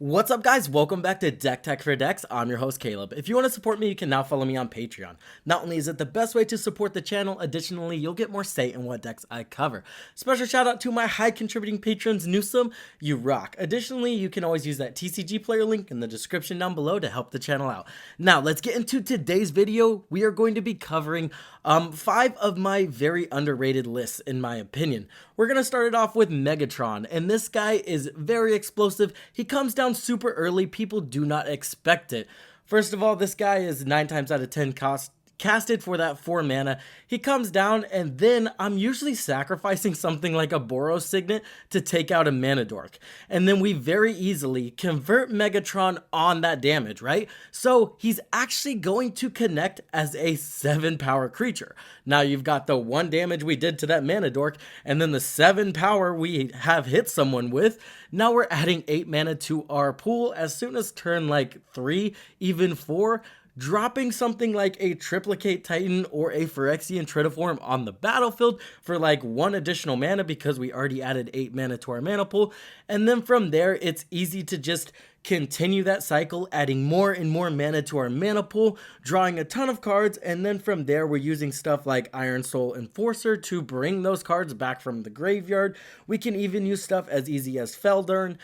What's up guys, welcome back to Deck Tech for Decks. I'm your host Caleb. If you want to support me, you can now follow me on Patreon. Not only is it the best way to support the channel, additionally you'll get more say in what decks I cover. Special shout out to my high contributing patrons, Newsome, you rock. Additionally, you can always use that TCGplayer link in the description down below to help the channel out. Now let's get into today's video. We are going to be covering 5 of my very underrated lists in my opinion. We're going to start it off with Megatron, and this guy is very explosive. He comes down super early. People do not expect it. First of all, this guy is 9 times out of 10 casted for that 4 mana. He comes down, and then I'm usually sacrificing something like a Boros Signet to take out a Mana Dork. And then we very easily convert Megatron on that damage, right? So he's actually going to connect as a 7 power creature. Now you've got the 1 damage we did to that Mana Dork, and then the 7 power we have hit someone with. Now we're adding 8 mana to our pool as soon as turn like 3, even 4. Dropping something like a Triplicate Titan or a Phyrexian Tritiform on the battlefield for like 1 additional mana because we already added 8 mana to our mana pool. And then from there, it's easy to just continue that cycle, adding more and more mana to our mana pool, drawing a ton of cards, and then from there we're using stuff like Iron Soul Enforcer to bring those cards back from the graveyard. We can even use stuff as easy as Felden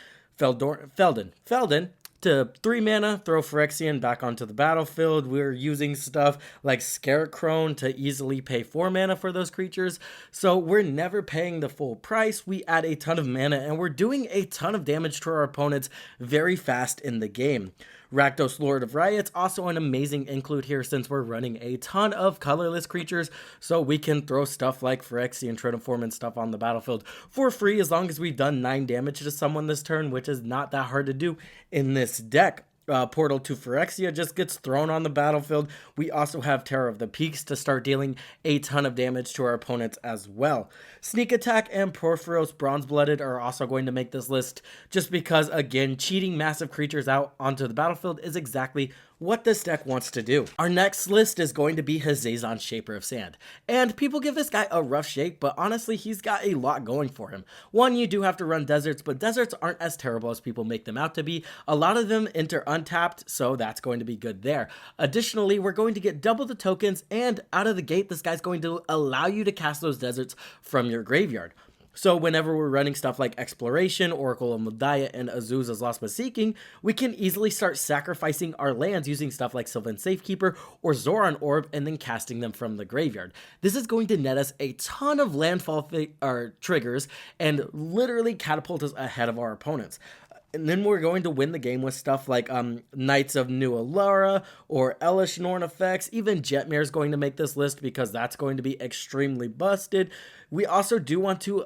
to 3 mana, throw Phyrexian back onto the battlefield. We're using stuff like Scarecrow to easily pay 4 mana for those creatures. So we're never paying the full price. We add a ton of mana and we're doing a ton of damage to our opponents very fast in the game. Rakdos, Lord of Riots, also an amazing include here since we're running a ton of colorless creatures, so we can throw stuff like Phyrexian Tritiform and stuff on the battlefield for free as long as we've done 9 damage to someone this turn, which is not that hard to do in this deck. Portal to Phyrexia just gets thrown on the battlefield. We also have Terror of the Peaks to start dealing a ton of damage to our opponents as well. Sneak Attack and Porphyros Bronze-Blooded are also going to make this list just because, again, cheating massive creatures out onto the battlefield is exactly what this deck wants to do. Our next list is going to be Hazezon, Shaper of Sand. And people give this guy a rough shake, but honestly, he's got a lot going for him. One, you do have to run deserts, but deserts aren't as terrible as people make them out to be. A lot of them enter untapped, so that's going to be good there. Additionally, we're going to get double the tokens, and out of the gate, this guy's going to allow you to cast those deserts from your graveyard. So whenever we're running stuff like Exploration, Oracle of Mudaya, and Azusa's Lost but Seeking, we can easily start sacrificing our lands using stuff like Sylvan Safekeeper or Zoran Orb and then casting them from the graveyard. This is going to net us a ton of landfall triggers and literally catapult us ahead of our opponents. And then we're going to win the game with stuff like Knights of New Alara or Elish Norn effects. Even Jetmare is going to make this list because that's going to be extremely busted. We also do want to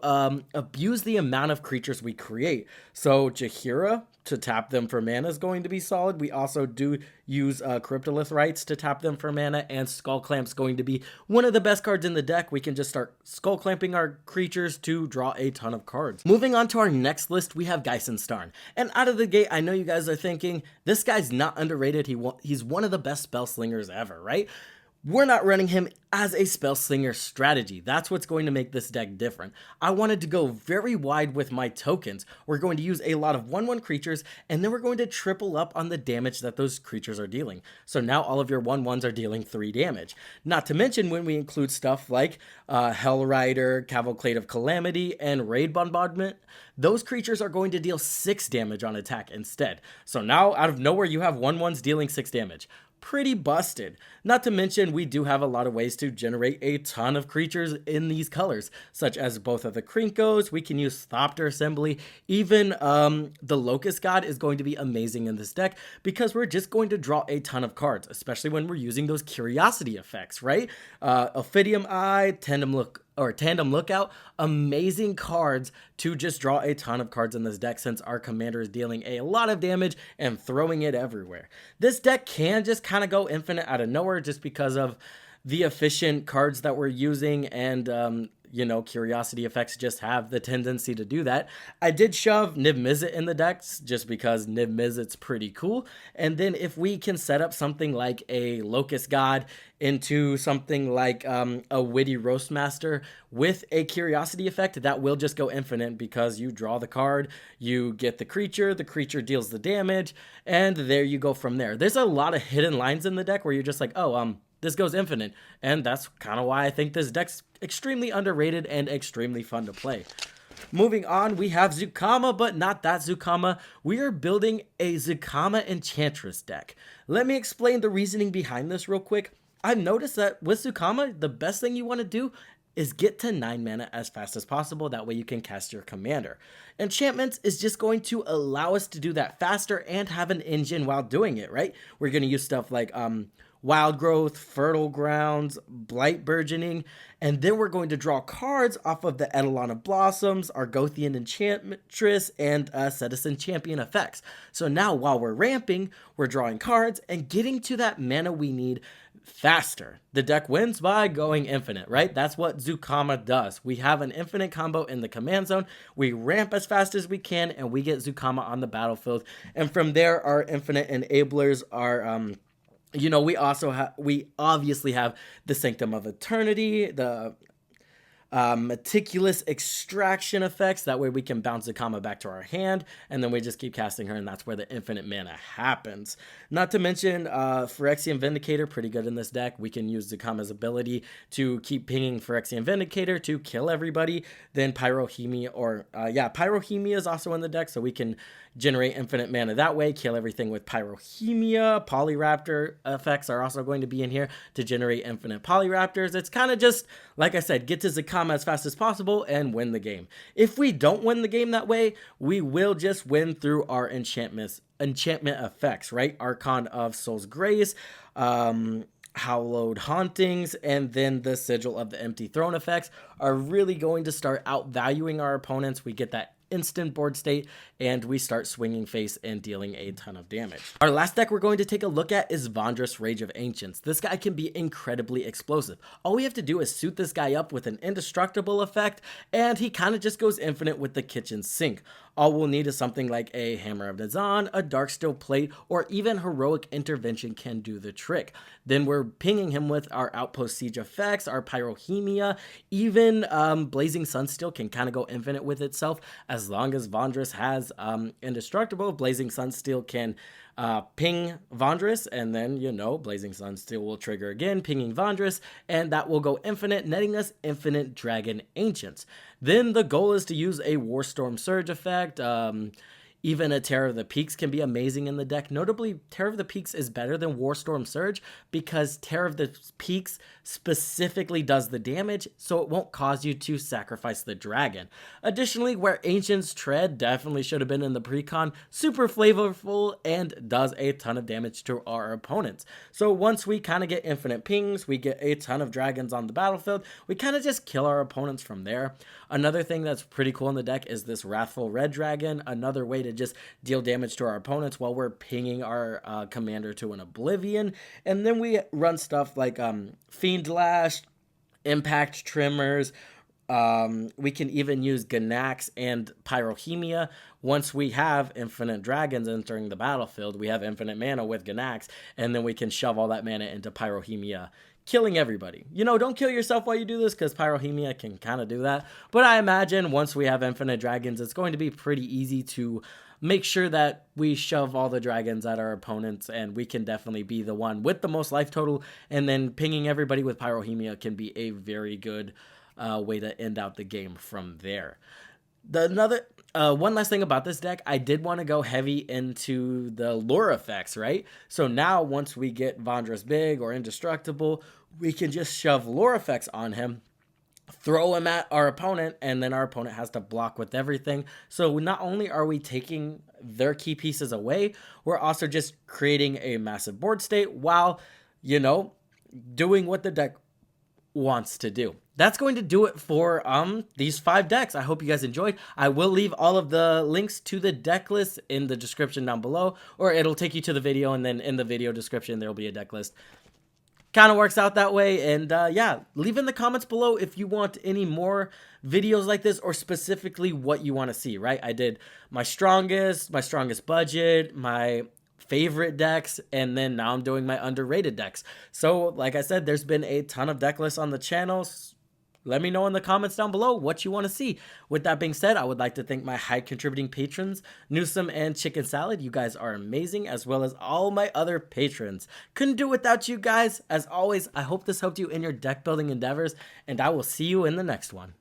abuse the amount of creatures we create. So Jaheira to tap them for mana is going to be solid. We also do use Cryptolith Rites to tap them for mana, and Skull Clamp's going to be one of the best cards in the deck. We can just start Skull Clamping our creatures to draw a ton of cards. Moving on to our next list, we have Ghyrson Starn. And out of the gate, I know you guys are thinking, this guy's not underrated. He's one of the best spell slingers ever, right? We're not running him as a spell slinger strategy. That's what's going to make this deck different. I wanted to go very wide with my tokens. We're going to use a lot of 1/1 creatures, and then we're going to triple up on the damage that those creatures are dealing. So now all of your 1/1s are dealing 3 damage. Not to mention when we include stuff like Hellrider, Cavalcade of Calamity, and Raid Bombardment, those creatures are going to deal 6 damage on attack instead. So now out of nowhere you have 1/1s dealing 6 damage. Pretty busted. Not to mention we do have a lot of ways to generate a ton of creatures in these colors, such as both of the Krinkos. We can use Thopter Assembly. Even the Locust God is going to be amazing in this deck because we're just going to draw a ton of cards, especially when we're using those Curiosity effects, right? Ophidium Eye, Tandem Lookout, amazing cards to just draw a ton of cards in this deck since our commander is dealing a lot of damage and throwing it everywhere. This deck can just kind of go infinite out of nowhere just because of the efficient cards that we're using and you know, curiosity effects just have the tendency to do that. I did shove Niv-Mizzet in the decks just because Niv-Mizzet's pretty cool. And then if we can set up something like a Locust God into something like a Witty Roastmaster with a curiosity effect, that will just go infinite because you draw the card, you get the creature deals the damage, and there you go from there. There's a lot of hidden lines in the deck where you're just like, oh, this goes infinite. And that's kind of why I think this deck's extremely underrated and extremely fun to play. Moving on, we have Zacama, but not that Zacama. We are building a Zacama Enchantress deck. Let me explain the reasoning behind this real quick. I've noticed that with Zacama, the best thing you want to do is get to 9 mana as fast as possible. That way you can cast your commander. Enchantments is just going to allow us to do that faster and have an engine while doing it, right? We're going to use stuff like Wild Growth, Fertile Grounds, Blight Burgeoning, and then we're going to draw cards off of the Eidolon of Blossoms, Argothian Enchantress, and Citizen Champion effects. So now while we're ramping, we're drawing cards and getting to that mana we need faster. The deck wins by going infinite, right? That's what Zacama does. We have an infinite combo in the command zone. We ramp as fast as we can, and we get Zacama on the battlefield. And from there, our infinite enablers are you know, we obviously have the Sanctum of Eternity, the meticulous extraction effects. That way we can bounce Zacama back to our hand, and then we just keep casting her, and that's where the infinite mana happens. Not to mention Phyrexian Vindicator, pretty good in this deck. We can use Zacama's ability to keep pinging Phyrexian Vindicator to kill everybody. Then Pyrohemia, Pyrohemia is also in the deck, so we can generate infinite mana that way, kill everything with Pyrohemia. Polyraptor effects are also going to be in here to generate infinite Polyraptors. It's kind of just, like I said, get to Zacama as fast as possible and win the game. If we don't win the game that way, we will just win through our enchantment effects, right? Archon of Soul's Grace, Hallowed Hauntings, and then the Sigil of the Empty Throne effects are really going to start outvaluing our opponents. We get that instant board state, and we start swinging face and dealing a ton of damage. Our last deck we're going to take a look at is Vrondiss, Rage of Ancients. This guy can be incredibly explosive. All we have to do is suit this guy up with an indestructible effect, and he kind of just goes infinite with the kitchen sink. All we'll need is something like a Hammer of Nazan, a Darksteel Plate, or even Heroic Intervention can do the trick. Then we're pinging him with our Outpost Siege effects, our Pyrohemia, even Blazing Sunsteel can kind of go infinite with itself. As long as Vrondiss has Indestructible, Blazing Sunsteel can ping Vrondiss, and then, you know, Blazing Sunsteel will trigger again, pinging Vrondiss, and that will go infinite, netting us infinite Dragon Ancients. Then the goal is to use a Warstorm Surge effect. Even a Terror of the Peaks can be amazing in the deck. Notably, Terror of the Peaks is better than Warstorm Surge because Terror of the Peaks specifically does the damage, so it won't cause you to sacrifice the dragon. Additionally, Where Ancients Tread definitely should have been in the precon. Super flavorful and does a ton of damage to our opponents. So once we kind of get infinite pings, we get a ton of dragons on the battlefield, we kind of just kill our opponents from there. Another thing that's pretty cool in the deck is this Wrathful Red Dragon, another way to just deal damage to our opponents while we're pinging our commander to an Oblivion. And then we run stuff like Fiend Lash, Impact Tremors. We can even use Ganax and Pyrohemia. Once we have infinite dragons entering the battlefield, we have infinite mana with Ganax, and then we can shove all that mana into Pyrohemia, killing everybody. You know, don't kill yourself while you do this because Pyrohemia can kind of do that. But I imagine once we have infinite dragons, it's going to be pretty easy to make sure that we shove all the dragons at our opponents, and we can definitely be the one with the most life total, and then pinging everybody with Pyrohemia can be a very good way to end out the game from there. One last thing about this deck, I did want to go heavy into the lore effects, right? So now once we get Vrondiss big or indestructible, we can just shove lore effects on him, throw him at our opponent, and then our opponent has to block with everything. So not only are we taking their key pieces away, we're also just creating a massive board state while, you know, doing what the deck wants to do. That's going to do it for these 5 decks. I hope you guys enjoyed. I will leave all of the links to the deck list in the description down below, or it'll take you to the video, and then in the video description there will be a deck list. kind of works out that way. And yeah, leave in the comments below if you want any more videos like this, or specifically what you want to see, right? I did my strongest budget, my favorite decks, and then now I'm doing my underrated decks. So like I said, there's been a ton of deck lists on the channel. Let me know in the comments down below what you want to see. With that being said, I would like to thank my high contributing patrons, Newsome and Chicken Salad. You guys are amazing, as well as all my other patrons. Couldn't do it without you guys. As always, I hope this helped you in your deck building endeavors, and I will see you in the next one.